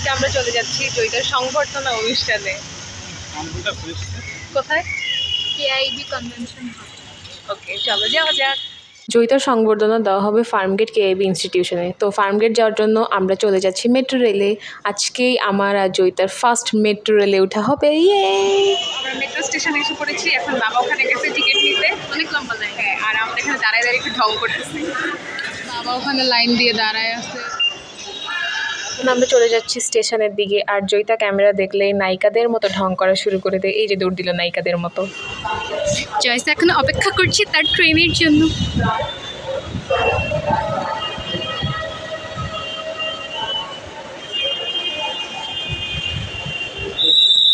আজকে আমরা চলে যাচ্ছি জয়িতার সংবর্ধনা অনুষ্ঠানে। কোথায়? KIB convention hall. ওকে, চলো যাওয়া যাক। জয়িতার সংবর্ধনা দেওয়া হবে ফার্মগেট কেআইবি ইনস্টিটিউশনে। তো ফার্মগেট যাওয়ার জন্য আমরা চলে যাচ্ছি মেট্রো রেলে। আজকেই আমার আর জয়িতার ফার্স্ট মেট্রো রেলে ওঠা হবে। ইয়ে, আমরা মেট্রো স্টেশনে এসে পড়েছি। এখন বাবা ওখানে গেছে টিকিট নিতে। অনেক লম্বা লাইন। হ্যাঁ, আর আমরা এখানে দাঁড়ায় দাঁড়িয়ে একটু ঢং করতেছি। বাবা ওখানে লাইন দিয়ে দাঁড়ায় আছে। এখন আমরা চলে যাচ্ছি স্টেশনের দিকে। আর জয়িতা ক্যামেরা দেখলেই নায়িকাদের মতো ঢং করা শুরু করে দেয়। এই যে দৌড় দিল নায়িকাদের মতো। জয়সা এখন অপেক্ষা করছি তার ট্রেনের জন্য।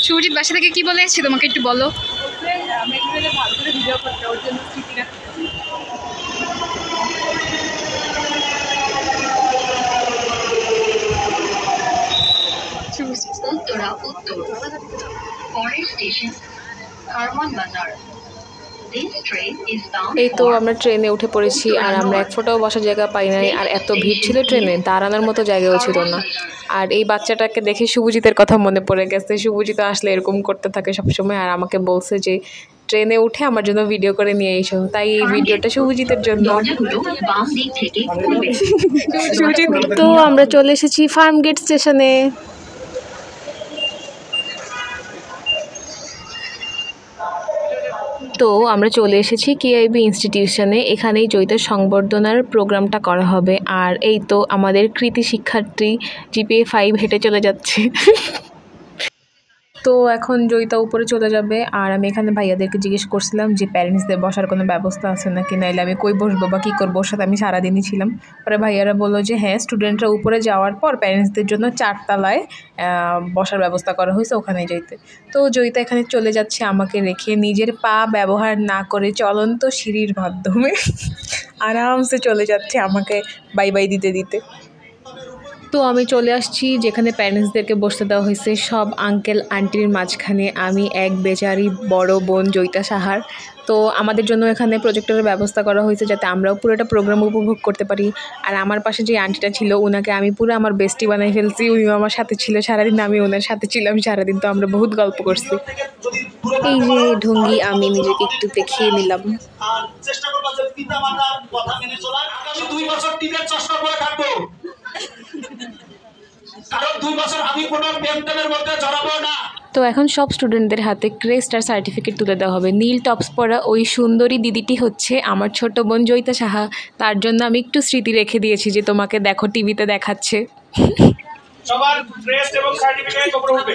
সুজিত বাসা থেকে কি বলে এসেছি তোমাকে একটু বলো। ভালো করে ভিডিও করতে, ওর জন্য স্মৃতি রাখতে। এই তো আমরা ট্রেনে উঠে পড়েছি। আর আমরা এক ফোঁটাও বসার জায়গা পাই নাই। আর এত ভিড় ছিল ট্রেনে, দাঁড়ানোর মতো জায়গাও ছিল না। আর এই বাচ্চাটাকে দেখে শুভজিতের কথা মনে পড়ে গেছে। শুভজিৎ আসলে এরকম করতে থাকে সবসময়। আর আমাকে বলছে যে ট্রেনে উঠে আমার জন্য ভিডিও করে নিয়ে এসো। তাই এই ভিডিওটা শুভজিতের জন্য। শুভজিৎ, তো আমরা চলে এসেছি ফার্মগেট স্টেশনে। তো আমরা চলে এসেছি কেআইবি ইনস্টিটিউশনে। এখানেই জয়িতার সংবর্ধনার প্রোগ্রামটা করা হবে। আর এই তো আমাদের কৃতি শিক্ষার্থী জিপিএ 5 হেঁটে চলে যাচ্ছে। তো এখন জয়িতা উপরে চলে যাবে। আর আমি এখানে ভাইয়াদেরকে জিজ্ঞেস করছিলাম যে প্যারেন্টসদের বসার কোনো ব্যবস্থা আছে নাকি, নাইলে আমি কই বসবো বা কী করবো। ওর সাথে আমি সারাদিনই ছিলাম। পরে ভাইয়ারা বললো যে হ্যাঁ, স্টুডেন্টরা উপরে যাওয়ার পর প্যারেন্টসদের জন্য 4 তলায় বসার ব্যবস্থা করা হয়েছে, ওখানে যাইতে। তো জয়িতা এখানে চলে যাচ্ছে আমাকে রেখে, নিজের পা ব্যবহার না করে চলন্ত সিঁড়ির মাধ্যমে আরামসে চলে যাচ্ছে আমাকে বাই বাই দিতে দিতে। তো আমি চলে আসছি যেখানে প্যারেন্টসদেরকে বসতে দেওয়া হয়েছে, সব আঙ্কেল আন্টির মাঝখানে আমি এক বেচারি বড় বোন জয়িতা সাহার। তো আমাদের জন্য এখানে প্রজেক্টরের ব্যবস্থা করা হয়েছে যাতে আমরাও পুরোটা প্রোগ্রাম উপভোগ করতে পারি। আর আমার পাশে যে আন্টিটা ছিল ওনাকে আমি পুরো আমার বেস্টি বানাই ফেলছি। উনিও আমার সাথে ছিল সারাদিন, আমি ওনার সাথে ছিলাম সারাদিন। তো আমরা বহুত গল্প করছি। এই যে ঢঙ্গি আমি নিজেকে একটু দেখিয়ে নিলাম। তো এখন সব স্টুডেন্টদের হাতে ক্রেস্ট আর সার্টিফিকেট তুলে দেওয়া হবে। নীল টপস পরা ওই সুন্দরী দিদিটি হচ্ছে আমার ছোট বোন জয়িতা সাহা। তার জন্য আমি একটু স্মৃতি রেখে দিয়েছি যে তোমাকে দেখো টিভিতে দেখাচ্ছে। সবার ক্রেস্ট এবং সার্টিফিকেট উপরে উঠবে।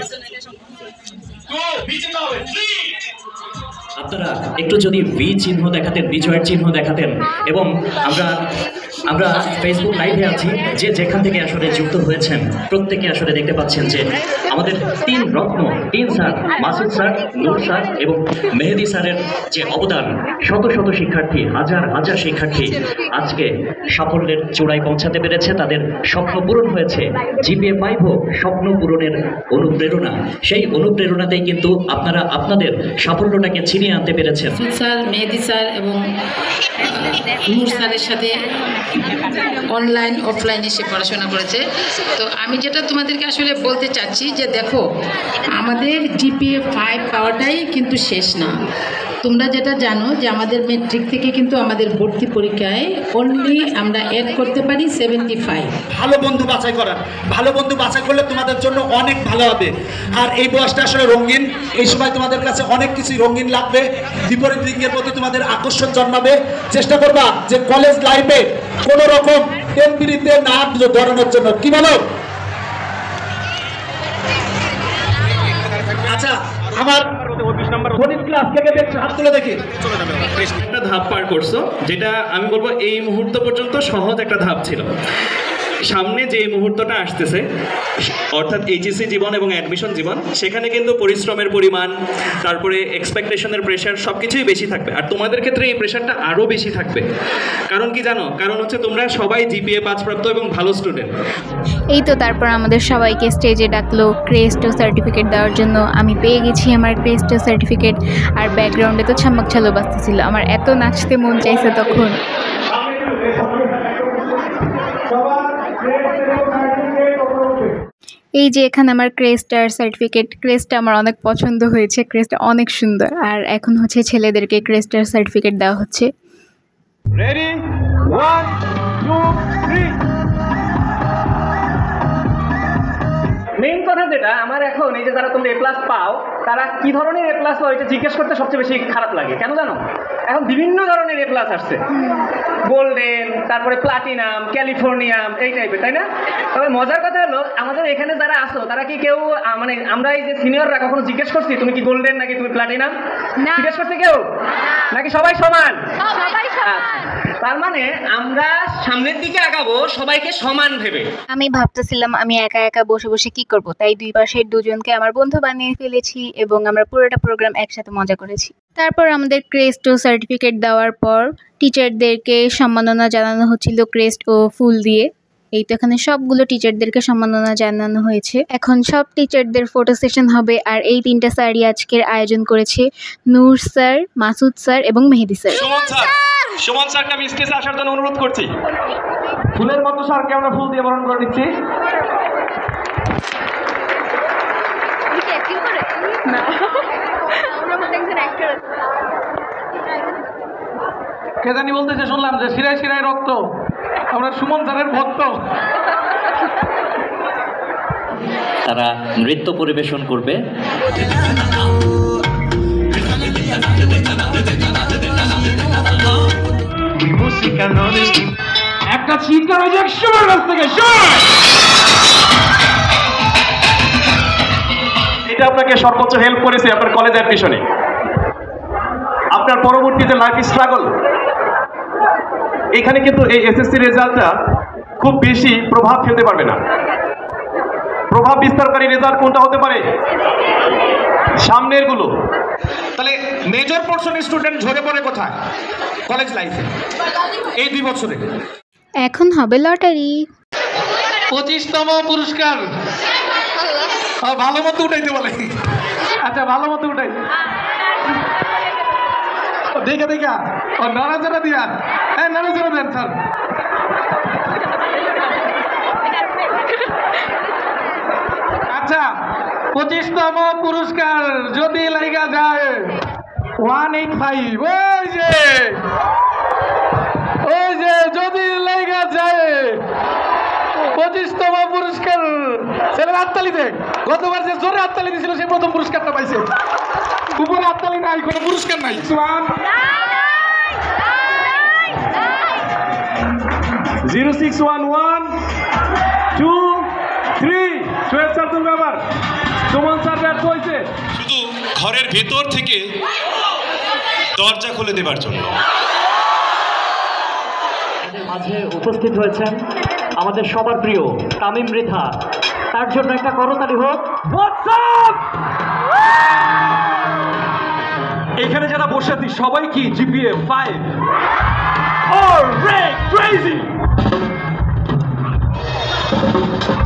আপনারা একটু যদি ভি চিহ্ন দেখাতেন, বিজয়ের চিহ্ন দেখাতেন। এবং আমরা ফেসবুক লাইভে আছি, যে যেখান থেকে আসলে যুক্ত হয়েছেন প্রত্যেকে আসলে দেখতে পাচ্ছেন যে আমাদের 3 রত্ন, 3 স্যার, মাসুদ স্যার, নূর স্যার এবং মেহেদি স্যারের যে অবদান, শত শত শিক্ষার্থী, হাজার হাজার শিক্ষার্থী আজকে সাফল্যের চূড়ায় পৌঁছাতে পেরেছে। তাদের স্বপ্ন পূরণ হয়েছে। জিপিএ 5 হোক স্বপ্ন পূরণের অনুপ্রেরণা। সেই অনুপ্রেরণাতেই কিন্তু আপনারা আপনাদের সাফল্যটাকে ছিনিয়ে আনতে পেরেছেন। স্যার, মেহেদি স্যার এবং নূর স্যারের সাথে অনলাইন অফলাইনে সে পড়াশোনা করেছে। তো আমি যেটা তোমাদেরকে আসলে বলতে চাচ্ছি যে দেখো, আমাদের জিপিএ 5 পাওয়াটাই কিন্তু শেষ না। তোমরা যেটা জানো যে আমাদের মেট্রিক থেকে কিন্তু আমাদের ভর্তি পরীক্ষায় অনলি আমরা অ্যাড করতে পারি 75। ভালো বন্ধু বাছাই করা, ভালো বন্ধু বাছাই করলে তোমাদের জন্য অনেক ভালো হবে। আর এই বয়সটা আসলে রঙিন। এই সময় তোমাদের কাছে অনেক কিছুই রঙিন লাগবে, বিপরীত দিকের প্রতি তোমাদের আকর্ষণ জন্মাবে। চেষ্টা করবা যে কলেজ লাইফে কোনো রকম টেম্পিরিতে না ধরানোর জন্য। কি বলো? আচ্ছা, আমার গণিত ক্লাস থেকে দেখছো, হাত তুলে দেখি। একটা ধাপ পার করছো, যেটা আমি বলবো এই মুহূর্ত পর্যন্ত সহজ একটা ধাপ ছিল। সামনে যে মুহূর্তটা আসতেছে, অর্থাৎ এইচএসসি জীবন এবং অ্যাডমিশন জীবন, সেখানে কিন্তু পরিশ্রমের পরিমাণ, তারপরে এক্সপেকটেশনের প্রেশার সব কিছুই বেশি থাকবে। আর তোমাদের ক্ষেত্রে এই প্রেশারটা আরও বেশি থাকবে। কারণ কি জানো? কারণ হচ্ছে তোমরা সবাই জিপিএ 5 প্রাপ্ত এবং ভালো স্টুডেন্ট। এই তো তারপর আমাদের সবাইকে স্টেজে ডাকলো ক্রেস্ট ও সার্টিফিকেট দেওয়ার জন্য। আমি পেয়ে গেছি আমার ক্রেস্ট ও সার্টিফিকেট। আর ব্যাকগ্রাউন্ডে তো ছাম্মাক ছালো বাজতেছিল। আমার এত নাচতে মন চাইছে তখন। এই যে এখানে আমার ক্রেস্টার সার্টিফিকেট, ক্রেস্টটা আমার অনেক পছন্দ হয়েছে, ক্রেস্টটা অনেক সুন্দর। আর এখন হচ্ছে ছেলেদেরকে ক্রেস্টার সার্টিফিকেট দেওয়া হচ্ছে। রেডি 1 2 3। মেইন কথা যেটা আমার এখন এই যে যারা তোমরা A+ পাও তারা কি ধরনের A+ পাও এটা জিজ্ঞেস করতে সবচেয়ে বেশি খারাপ লাগে। কেন জানো? এখন বিভিন্ন ধরনের A+ আসছে, গোল্ডেন, তারপরে প্লাটিনাম, ক্যালিফোর্নিয়াম, এই টাইপের, তাই না? তবে মজার কথা হলো আমাদের এখানে যারা আসো তারা কি কেউ মানে আমরা এই যে সিনিয়ররা কখনো জিজ্ঞেস করছি তুমি কি গোল্ডেন নাকি তুমি প্লাটিনাম? জিজ্ঞেস করছে কেউ? নাকি সবাই সমান? তার মানে আমরা সামনের দিকে আগাবো সবাইকে সমান ভেবে। আমি ভাবতেছিলাম আমি একা একা বসে বসে কি করব, তাই দুই পাশের দুজনকে আমার বন্ধু বানিয়ে ফেলেছি এবং আমরা পুরোটা প্রোগ্রাম একসাথে মজা করেছি। তারপর আমাদের ক্রেস্ট ও সার্টিফিকেট দেওয়ার পর টিচারদেরকে সম্মাননা জানানো হচ্ছিল ক্রেস্ট ও ফুল দিয়ে। এই তো এখানে সবগুলো টিচারদেরকে সম্মাননা জানানো হয়েছে। এখন সব টিচারদের ফটো সেশন হবে। আর এই তিনটা স্যারই আজকের আয়োজন করেছে, নূর স্যার, মাসুদ স্যার এবং মেহেদি স্যার। সুমন স্যারকে আমি স্টেজে আসার জন্য অনুরোধ করছি। ফুলের মতো স্যারকে আমরা ফুল দিয়ে বরণ করে দিচ্ছি। কে জানি বলতেছে শুনলাম যে শিরায় শিরায় রক্ত, আমরা সুমন স্যারের ভক্ত। তারা নৃত্য পরিবেশন করবে। একটা চিৎকার হয়েছে একসময় কাছ থেকে, এটা আপনাকে সর্বোচ্চ হেল্প করেছে আপনার কলেজ অ্যাডমিশনে, আপনার পরবর্তীতে লাইফ স্ট্রাগল। এখানে কিন্তু এই এসএসসি রেজাল্টটা খুব বেশি প্রভাব ফেলতে পারবে না। প্রভাব বিস্তারকারী রেজাল্ট কোনটা হতে পারে? সামনের গুলো। তাহলে মেজর পোর্শনের স্টুডেন্ট ঝরে পড়ে কোথায়? কলেজ লাইফে এই 2 বছরে। এখন হবে লটারি। 25তম পুরস্কার। ভালো মতো উঠাইতে বলে। আচ্ছা ভালো মতো উঠাই, দেখা দেখা নাড়াচাড়া দিয়া। হ্যাঁ নাড়াচাড়া দেন স্যার। আচ্ছা 25তম পুরস্কার যদি লাইগা যায় 185। ওই যে যদি লাইগা যায় 25তম পুরস্কার। ছেলের হাততালি দেখ, গতবার যে জোরে হাততালি দিয়েছিল সে প্রথম পুরস্কারটা পাইছে। উপরে হাততালি নাই, কোনো পুরস্কার নাই। 0611 2 3 সোহেল স্যার তুলবে আবার। সুমন স্যার ব্যর্থ হয়েছে শুধু ঘরের ভেতর থেকে দরজা খুলে দেবার জন্য। মাঝে উপস্থিত হয়েছেন আমাদের সবার প্রিয় তামিম মৃধা, তার জন্য একটা করতালি হোক। এখানে যারা বসে আছি সবাই কি জিপিএ 5?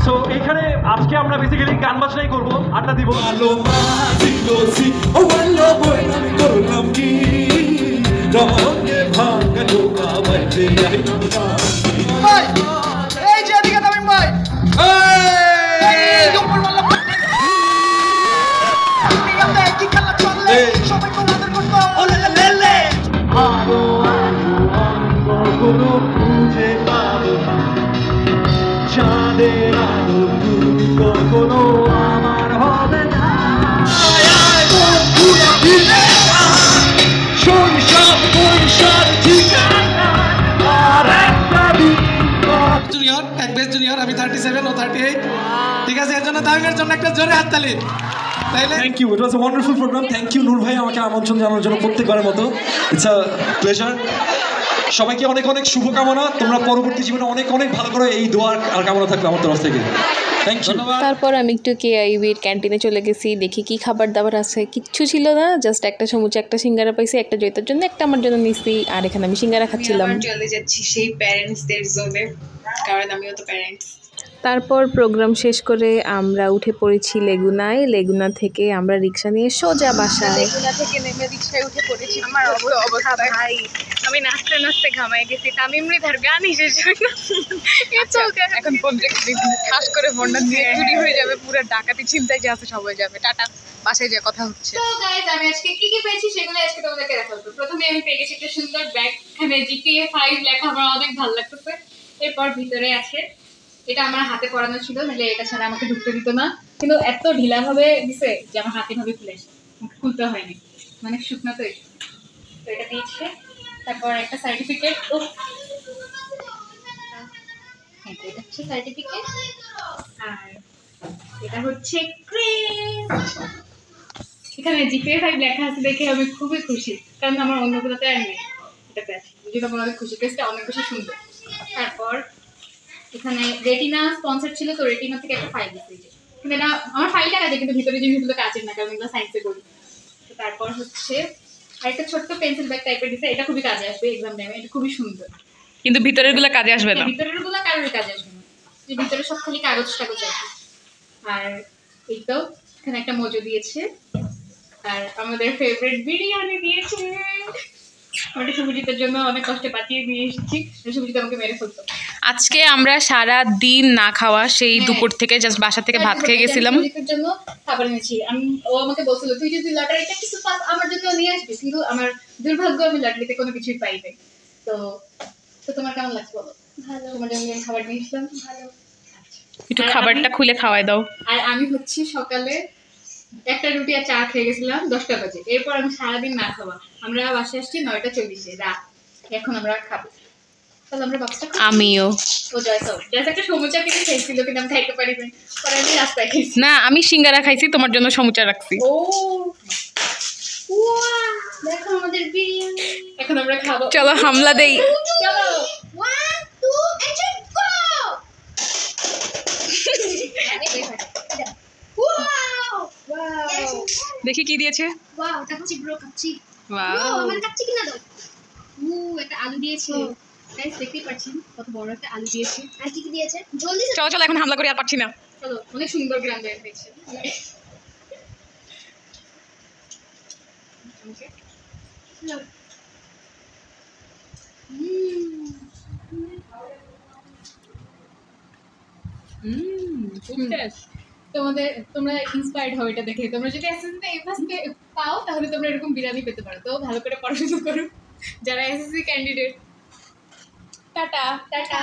সো এখানে আজকে আমরা বেসিক্যালি গান বাজনাই করবো, আড্ডা দিব। এই যে এদিকে তামিম ভাই, কি খেলা চললে সবাই তোমাদের করতো খুঁজে পাবো চাঁদের আলো কখনো আমার হবে না। জুনিয়র, এক বেস্ট জুনিয়র, আমি 37 ও 38। ঠিক আছে, এর জন্য তামিমের জন্য একটা জোরে হাততালি। Thank you, it was a wonderful program. Thank you Noor ভাই আমাকে আমন্ত্রণ জানানোর জন্য প্রত্যেকবারের মতো। It's a pleasure. সবাইকে অনেক অনেক শুভকামনা, তোমরা পরবর্তী জীবনে অনেক অনেক ভালো করো, এই দোয়া আর কামনা থাকবে আমার তরফ থেকে। Thank you. তারপর আমি একটু কেআইবির ক্যান্টিনে চলে গেছি, দেখি কি খাবার দাবার আছে। কিচ্ছু ছিল না, জাস্ট একটা সমুচা, একটা সিঙ্গারা পাইছি, একটা জয়িতার জন্য, একটা আমার জন্য নিচ্ছি। আর এখানে আমি সিঙ্গারা খাচ্ছিলাম। চলে যাচ্ছি সেই প্যারেন্টসদের জোনে, কারণ আমিও তো প্যারেন্টস। তারপর প্রোগ্রাম শেষ করে আমরা উঠে পড়েছি লেগুনায়। লেগুনা থেকে আমরা রিক্সা নিয়ে সোজা বাসায়। লেগুনা থেকে নেমে রিক্সায় উঠে পড়েছি। আমার অবস্থা ভাই, আমি নাচতে নাচতে ঘামাই গেছি। তামিম মৃধার গানই শেষ হয় না। এখন ফোন রেখে খাস করে ফোনটা দিয়ে চুরি হয়ে যাবে, পুরো ডাকাতি ছিনতাই যে আছে সব হয়ে যাবে। টাটা, বাসায় যে কথা হচ্ছে। তো গাইস, আমি আজকে কি কি পেয়েছি সেগুলো আজকে তোমাদেরকে দেখাবো। প্রথমে আমি পেয়ে গেছি একটা সুন্দর ব্যাগ, এখানে GPA 5 লেখা, আমার অনেক ভালো লাগতেছে। এরপর ভিতরে আছে, এটা আমার হাতে পরানো ছিল, নাহলে এটা ছাড়া আমাকে ঢুকতে দিত না, কিন্তু এত ঢিলা ভাবে দিছে যে আমার হাতে ভাবে খুলতে হয়নি, মানে শুকনো তো এটা দিয়েছে। তারপর একটা সার্টিফিকেট, এটা হচ্ছে সার্টিফিকেট, আর এটা হচ্ছে ক্রেস্ট। এখানে GPA 5 লেখা আছে দেখে আমি খুবই খুশি, কারণ আমার অন্যগুলোতে আর নেই, এটা পেয়েছি, যেটা আমার অনেক খুশি। ক্রেস্টটা অনেক বেশি সুন্দর। তারপর এখানে রেটিনা স্পন্সর ছিল, তো রেটিনা থেকে একটা ফাইল দিয়েছে, কিন্তু এটা আমার ফাইলটা কাজে, কিন্তু ভিতরে জিনিসগুলো কাজের না, কারণ এগুলো সায়েন্সে করি। তো তারপর হচ্ছে আরেকটা ছোট্ট পেন্সিল ব্যাগ টাইপের দিয়েছে, এটা খুবই কাজে আসবে এক্সাম টাইমে, এটা খুবই সুন্দর। কিন্তু ভিতরের গুলো কাজে আসবে না, ভিতরের গুলো কারোর কাজে আসবে না, যে ভিতরে সব খালি কাগজ টাগজ আছে। আর এই তো এখানে একটা মজু দিয়েছে, আর আমাদের ফেভারিট বিরিয়ানি দিয়েছে। ওটা শুভজিতের জন্য অনেক কষ্টে পাঠিয়ে দিয়ে এসেছি, শুভজিৎ আমাকে মেরে ফেলতো। আজকে আমরা সারা দিন না খাওয়া, সেই দুপুর থেকে জাস্ট বাসা থেকে ভাত খেয়ে গেছিলাম। শুভজিতের জন্য খাবার এনেছি। ও আমাকে বলছিল তুই যদি লটারিতে কিছু পাস আমার জন্য নিয়ে আসবি, কিন্তু আমার দুর্ভাগ্য আমি লটারিতে কোনো কিছুই পাই নাই। তো তোমার কেমন লাগছে বলো? ভালো। তোমার জন্য খাবার নিয়ে এসলাম। ভালো। একটু খাবারটা খুলে খাওয়াই দাও। আর আমি হচ্ছে সকালে একটা রুটি আর চা খেয়ে গেছিলাম 10টা বাজে। এরপর আমি সারাদিন না খাওয়া, আমরা বাসায় আসছি 9টা 40 রাত, এখন আমরা খাবো। তাহলে আমরা বাচ্চা আমিও ও জয়স একটা সমুচা কিনে খেয়েছিল, কিন্তু আমি খাইতে পারি না, পরে আমি রাস্তায় খেয়েছি। না, আমি সিঙ্গারা খাইছি, তোমার জন্য সমুচা রাখছি। ও দেখো আমাদের বিরিয়ানি, এখন আমরা খাবো। চলো হামলা দেই। চলো 1 2 অ্যাকশন গো। দেখি কি দিয়েছে। Wow, kacchi bro, kacchi. Wow, আমার কাচ্চি কিনা দাও। একটা আলু দিয়েছে। গাইস দেখতেই পাচ্ছেন কত বড় একটা আলু দিয়েছে। আর কি কি দিয়েছে? জলদি চলো চলো এখন হামলা করি, আর পারছি না। চলো, অনেক সুন্দর গ্রাম বের হয়েছে। তোমরা ইন্সপায়ার্ড হবে এটা দেখে। তোমরা যদি এসএসসি এ পাও তাহলে তোমরা এরকম বিরিয়ানি পেতে পারো। তো ভালো করে পড়াশোনা করো যারা এসএসসি ক্যান্ডিডেট। Tata tata.